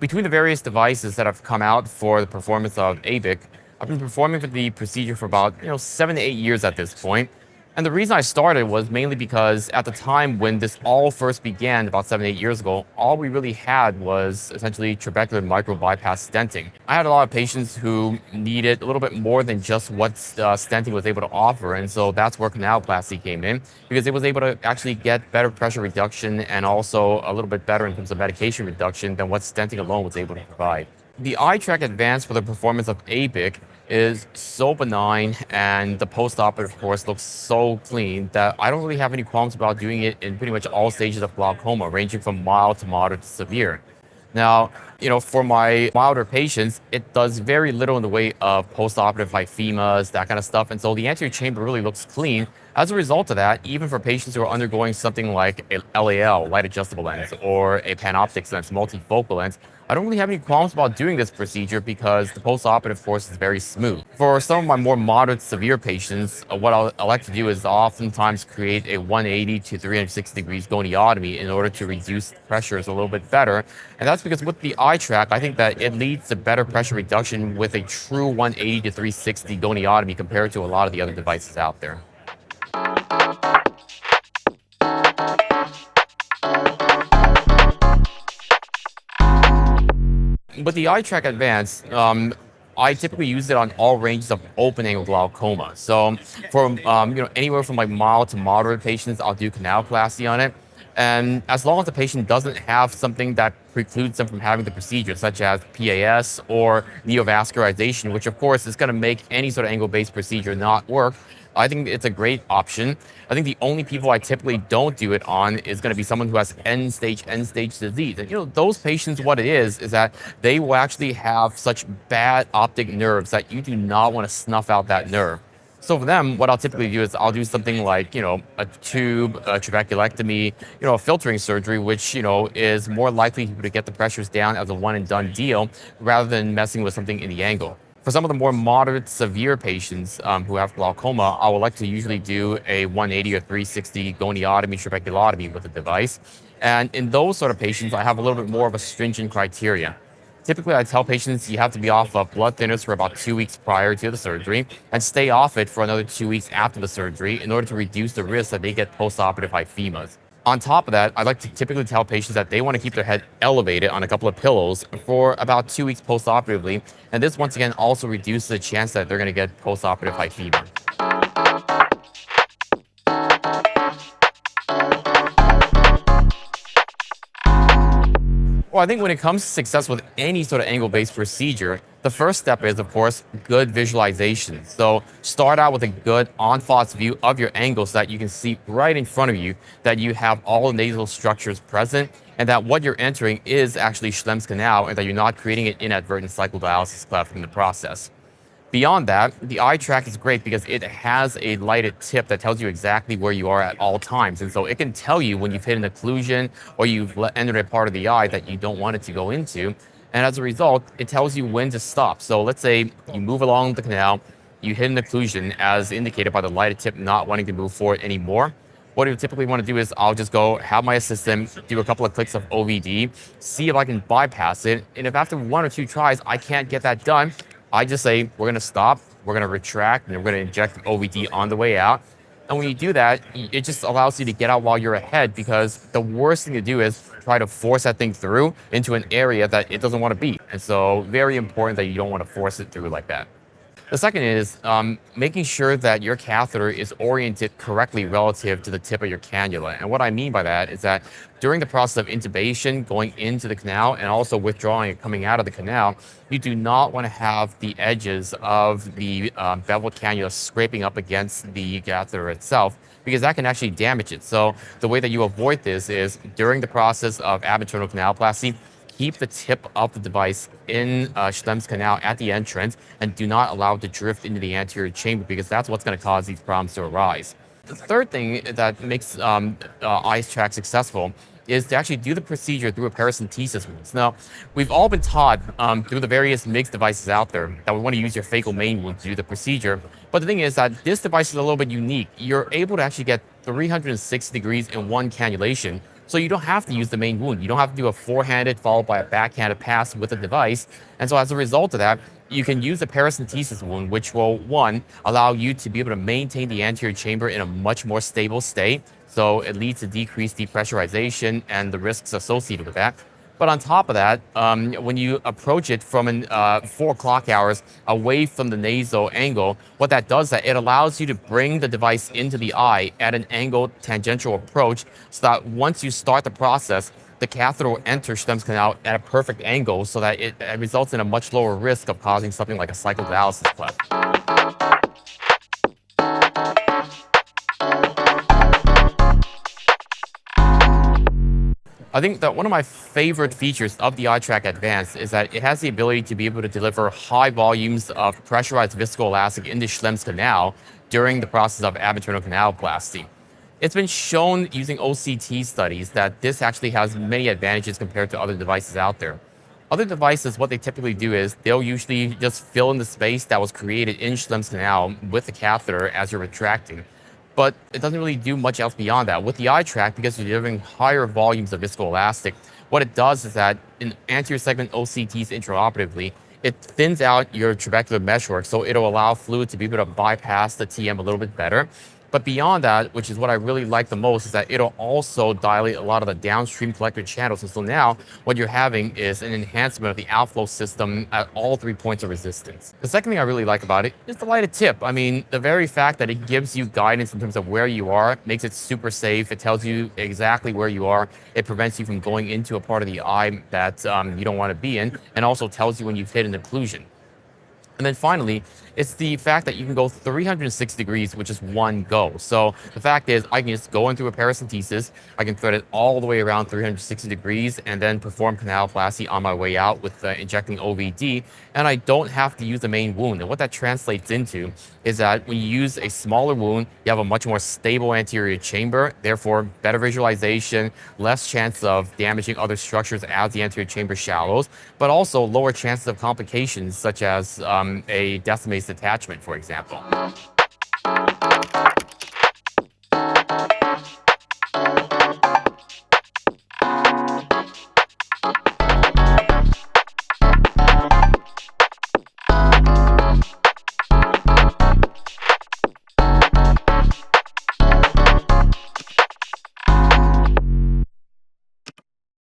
Between the various devices that have come out for the performance of ABIC, I've been performing for the procedure for about 7 to 8 years at this point. And the reason I started was mainly because at the time when this all first began about 7 to 8 years ago, all we really had was essentially trabecular micro bypass stenting. I had a lot of patients who needed a little bit more than just what stenting was able to offer, and so that's where canaloplasty came in, because it was able to actually get better pressure reduction and also a little bit better in terms of medication reduction than what stenting alone was able to provide. The iTrack Advance for the performance of ABIC is so benign, and the post-operative course looks so clean that I don't really have any qualms about doing it in pretty much all stages of glaucoma, ranging from mild to moderate to severe. Now, for my milder patients, it does very little in the way of post-operative liphemas, that kind of stuff. And so the anterior chamber really looks clean. As a result of that, even for patients who are undergoing something like a LAL, light adjustable lens, or a panoptic lens, multifocal lens, I don't really have any qualms about doing this procedure because the post-operative course is very smooth. For some of my more moderate severe patients, what I like to do is oftentimes create a 180 to 360 degrees goniotomy in order to reduce the pressures a little bit better. And that's because with the iTrack, I think that it leads to better pressure reduction with a true 180 to 360 goniotomy compared to a lot of the other devices out there. With the iTrack Advance, I typically use it on all ranges of open angle glaucoma. So for anywhere from like mild to moderate patients, I'll do canaloplasty on it. And as long as the patient doesn't have something that precludes them from having the procedure, such as PAS or neovascularization, which of course is going to make any sort of angle-based procedure not work, I think it's a great option. I think the only people I typically don't do it on is going to be someone who has end-stage disease. And those patients, what it is that they will actually have such bad optic nerves that you do not want to snuff out that nerve. So for them, what I'll typically do is I'll do something like, a tube, a trabeculectomy, a filtering surgery, which, is more likely to get the pressures down as a one and done deal rather than messing with something in the angle. For some of the more moderate, severe patients who have glaucoma, I would like to usually do a 180 or 360 goniotomy, trabeculotomy with the device. And in those sort of patients, I have a little bit more of a stringent criteria. Typically, I tell patients you have to be off of blood thinners for about 2 weeks prior to the surgery and stay off it for another 2 weeks after the surgery in order to reduce the risk that they get post-operative liphemas. On top of that, I like to typically tell patients that they want to keep their head elevated on a couple of pillows for about 2 weeks post-operatively. And this, once again, also reduces the chance that they're going to get post-operative liphemas. Well, I think when it comes to success with any sort of angle-based procedure, the first step is, of course, good visualization. So start out with a good en-face view of your angle so that you can see right in front of you that you have all the nasal structures present and that what you're entering is actually Schlemm's canal and that you're not creating an inadvertent cyclodialysis cleft in the process. Beyond that, the iTrack is great because it has a lighted tip that tells you exactly where you are at all times. And so it can tell you when you've hit an occlusion or you've entered a part of the eye that you don't want it to go into. And as a result, it tells you when to stop. So let's say you move along the canal, you hit an occlusion as indicated by the lighted tip not wanting to move forward anymore. What I typically want to do is I'll just go have my assistant do a couple of clicks of OVD, see if I can bypass it. And if after 1 or 2 tries, I can't get that done, I just say, we're going to stop, we're going to retract, and we're going to inject OVD on the way out. And when you do that, it just allows you to get out while you're ahead, because the worst thing to do is try to force that thing through into an area that it doesn't want to be. And so very important that you don't want to force it through like that. The second is making sure that your catheter is oriented correctly relative to the tip of your cannula. And what I mean by that is that during the process of intubation, going into the canal, and also withdrawing and coming out of the canal, you do not want to have the edges of the beveled cannula scraping up against the catheter itself, because that can actually damage it. So the way that you avoid this is during the process of ab-interno canaloplasty, keep the tip of the device in Schlemm's canal at the entrance and do not allow it to drift into the anterior chamber because that's what's going to cause these problems to arise. The third thing that makes iTrack successful is to actually do the procedure through a paracentesis wound. Now, we've all been taught through the various MIGS devices out there that we want to use your phaco main wound to do the procedure. But the thing is that this device is a little bit unique. You're able to actually get 360 degrees in one cannulation. So you don't have to use the main wound. You don't have to do a forehanded followed by a backhanded pass with the device. And so as a result of that, you can use a paracentesis wound, which will, one, allow you to be able to maintain the anterior chamber in a much more stable state. So it leads to decreased depressurization and the risks associated with that. But on top of that, when you approach it from 4 o'clock hours away from the nasal angle, what that does is that it allows you to bring the device into the eye at an angled tangential approach so that once you start the process, the catheter will enter Schlemm's canal at a perfect angle so that it results in a much lower risk of causing something like a cyclodialysis cleft. I think that one of my favorite features of the iTrack Advanced is that it has the ability to be able to deliver high volumes of pressurized viscoelastic into Schlemm's canal during the process of ab-interno canaloplasty. It's been shown using OCT studies that this actually has many advantages compared to other devices out there. Other devices, what they typically do is they'll usually just fill in the space that was created in Schlemm's canal with the catheter as you're retracting. But it doesn't really do much else beyond that. With the iTrack, because you're delivering higher volumes of viscoelastic, what it does is that in anterior segment OCTs intraoperatively, it thins out your trabecular meshwork, so it'll allow fluid to be able to bypass the TM a little bit better. But beyond that, which is what I really like the most, is that it'll also dilate a lot of the downstream collector channels. And so now what you're having is an enhancement of the outflow system at all 3 points of resistance. The second thing I really like about it is the lighted tip. I mean, the very fact that it gives you guidance in terms of where you are makes it super safe. It tells you exactly where you are. It prevents you from going into a part of the eye that you don't want to be in, and also tells you when you've hit an occlusion. And then finally, it's the fact that you can go 360 degrees with just one go. So the fact is, I can just go in through a paracentesis, I can thread it all the way around 360 degrees, and then perform canaloplasty on my way out with injecting OVD, and I don't have to use the main wound. And what that translates into is that when you use a smaller wound, you have a much more stable anterior chamber, therefore better visualization, less chance of damaging other structures as the anterior chamber shallows, but also lower chances of complications such as a decimated attachment, for example.